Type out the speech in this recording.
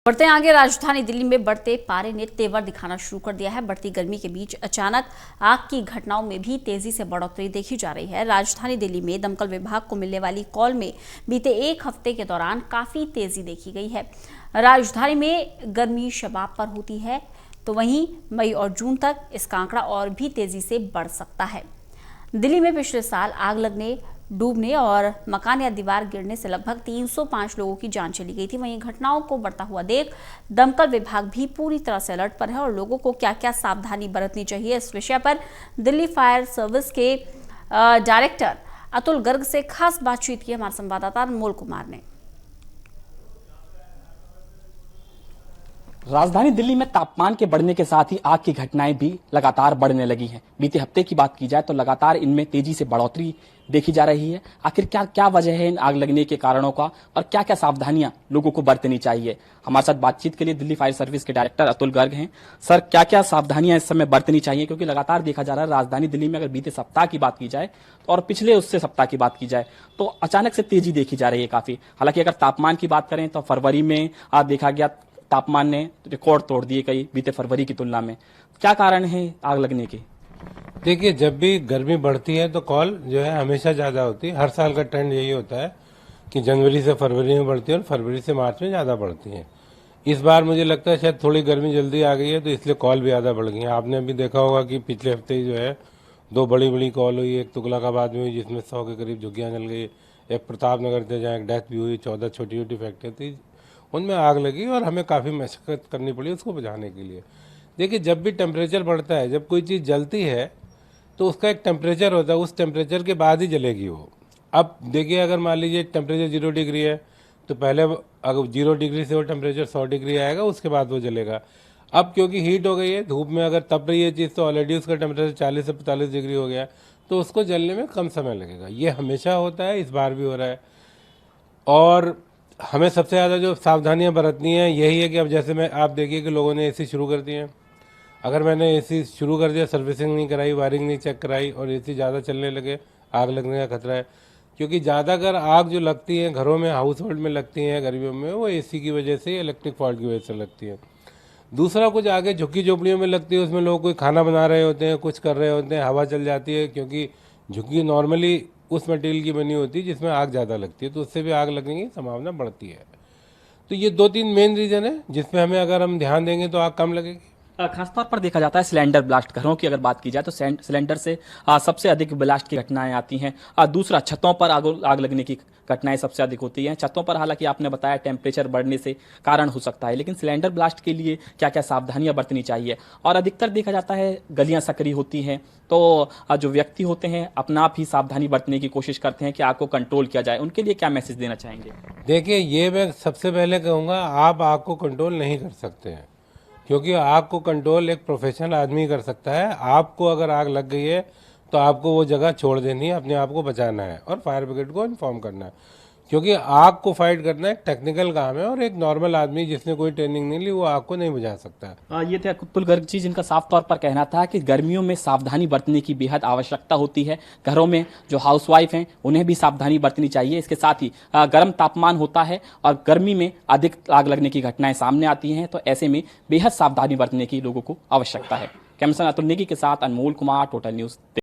बढ़ते आगे, राजधानी दिल्ली में बढ़ते पारे ने तेवर दिखाना शुरू कर दिया है। बढ़ती गर्मी के बीच अचानक आग की घटनाओं में भी तेजी से बढ़ोतरी देखी जा रही है। राजधानी दिल्ली में दमकल विभाग को मिलने वाली कॉल में बीते एक हफ्ते के दौरान काफी तेजी देखी गई है। राजधानी में गर्मी शबाब पर होती है, तो वहीं मई और जून तक इसका आंकड़ा और भी तेजी से बढ़ सकता है। दिल्ली में पिछले साल आग लगने, डूबने और मकान या दीवार गिरने से लगभग 305 लोगों की जान चली गई थी। वहीं घटनाओं को बढ़ता हुआ देख दमकल विभाग भी पूरी तरह से अलर्ट पर है और लोगों को क्या क्या सावधानी बरतनी चाहिए, इस विषय पर दिल्ली फायर सर्विस के डायरेक्टर अतुल गर्ग से खास बातचीत की हमारे संवाददाता अनमोल कुमार ने। राजधानी दिल्ली में तापमान के बढ़ने के साथ ही आग की घटनाएं भी लगातार बढ़ने लगी हैं। बीते हफ्ते की बात की जाए तो लगातार इनमें तेजी से बढ़ोतरी देखी जा रही है। आखिर क्या क्या वजह है इन आग लगने के कारणों का और क्या क्या सावधानियां लोगों को बरतनी चाहिए? हमारे साथ बातचीत के लिए दिल्ली फायर सर्विस के डायरेक्टर अतुल गर्ग हैं। सर, क्या क्या सावधानियां इस समय बरतनी चाहिए, क्योंकि लगातार देखा जा रहा है राजधानी दिल्ली में अगर बीते सप्ताह की बात की जाए और पिछले उससे सप्ताह की बात की जाए तो अचानक से तेजी देखी जा रही है काफी। हालांकि अगर तापमान की बात करें तो फरवरी में देखा गया तापमान ने रिकॉर्ड तोड़ दिए कई बीते फरवरी की तुलना में। क्या कारण है आग लगने के? देखिए, जब भी गर्मी बढ़ती है तो कॉल जो है हमेशा ज्यादा होती है। हर साल का ट्रेंड यही होता है कि जनवरी से फरवरी में बढ़ती है और फरवरी से मार्च में ज्यादा बढ़ती है। इस बार मुझे लगता है शायद थोड़ी गर्मी जल्दी आ गई है तो इसलिए कॉल भी ज्यादा बढ़ गई है। आपने अभी देखा होगा कि पिछले हफ्ते ही जो है 2 बड़ी बड़ी कॉल हुई। एक तुगलकाबाद में हुई जिसमें 100 के करीब झुग्गियां जल गई। एक प्रताप नगर थे जहाँ एक डेथ भी हुई। 14 छोटी छोटी फैक्ट्री थी, उनमें आग लगी और हमें काफ़ी मशक्कत करनी पड़ी उसको बुझाने के लिए। देखिए, जब भी टेम्परेचर बढ़ता है, जब कोई चीज़ जलती है तो उसका एक टेम्परेचर होता है, उस टेम्परेचर के बाद ही जलेगी वो। अब देखिए, अगर मान लीजिए टेम्परेचर 0 डिग्री है तो पहले अगर 0 डिग्री से वो टेम्परेचर 100 डिग्री आएगा, उसके बाद वो जलेगा। अब क्योंकि हीट हो गई है, धूप में अगर तप रही है चीज़ तो ऑलरेडी उसका टेम्परेचर 40 से 45 डिग्री हो गया, तो उसको जलने में कम समय लगेगा। ये हमेशा होता है, इस बार भी हो रहा है। और हमें सबसे ज़्यादा जो सावधानियां बरतनी है यही है कि अब जैसे आप देखिए कि लोगों ने एसी शुरू कर दिए हैं। अगर मैंने एसी शुरू कर दिया, सर्विसिंग नहीं कराई, वायरिंग नहीं चेक कराई और एसी ज़्यादा चलने लगे, आग लगने का खतरा है। क्योंकि ज़्यादातर आग जो लगती है घरों में, हाउस होल्ड में लगती हैं गर्मियों में, वो एसी की वजह से, इलेक्ट्रिक फॉल्ट की वजह से लगती है। दूसरा, कुछ आगे झुग्गी झोपड़ियों में लगती है, उसमें लोग कोई खाना बना रहे होते हैं, कुछ कर रहे होते हैं, हवा चल जाती है। क्योंकि झुग्गी नॉर्मली उस मटेरियल की बनी होती है जिसमें आग ज़्यादा लगती है, तो उससे भी आग लगने की संभावना बढ़ती है। तो ये 2-3 मेन रीज़न है जिसमें हमें अगर हम ध्यान देंगे तो आग कम लगेगी। खासतौर पर देखा जाता है सिलेंडर ब्लास्ट। घरों की अगर बात की जाए तो सिलेंडर से सबसे अधिक ब्लास्ट की घटनाएं आती हैं। दूसरा, छतों पर आग लगने की घटनाएं सबसे अधिक होती हैं। छतों पर हालांकि आपने बताया टेम्परेचर बढ़ने से कारण हो सकता है, लेकिन सिलेंडर ब्लास्ट के लिए क्या क्या सावधानियां बरतनी चाहिए? और अधिकतर देखा जाता है गलियां सकरी होती हैं, तो जो व्यक्ति होते हैं अपना आप ही सावधानी बरतने की कोशिश करते हैं कि आग को कंट्रोल किया जाए। उनके लिए क्या मैसेज देना चाहेंगे? देखिए, ये मैं सबसे पहले कहूँगा, आप आग को कंट्रोल नहीं कर सकते हैं, क्योंकि आग को कंट्रोल एक प्रोफेशनल आदमी कर सकता है। आपको अगर आग लग गई है तो आपको वो जगह छोड़ देनी है, अपने आप को बचाना है और फायर ब्रिगेड को इन्फॉर्म करना है। क्योंकि आग को फाइट करना एक टेक्निकल काम है और एक नॉर्मल आदमी जिसने कोई ट्रेनिंग नहीं ली वो आग को नहीं बुझा सकता। ये थे अतुल गर्ग जी, जिनका साफ तौर पर कहना था कि गर्मियों में सावधानी बरतने की बेहद आवश्यकता होती है। घरों में जो हाउसवाइफ हैं उन्हें भी सावधानी बरतनी चाहिए। इसके साथ ही गर्म तापमान होता है और गर्मी में अधिक आग लगने की घटनाएं सामने आती हैं, तो ऐसे में बेहद सावधानी बरतने की लोगों को आवश्यकता है। कैमरा अतुल नेगी के साथ अनमोल कुमार, टोटल न्यूज।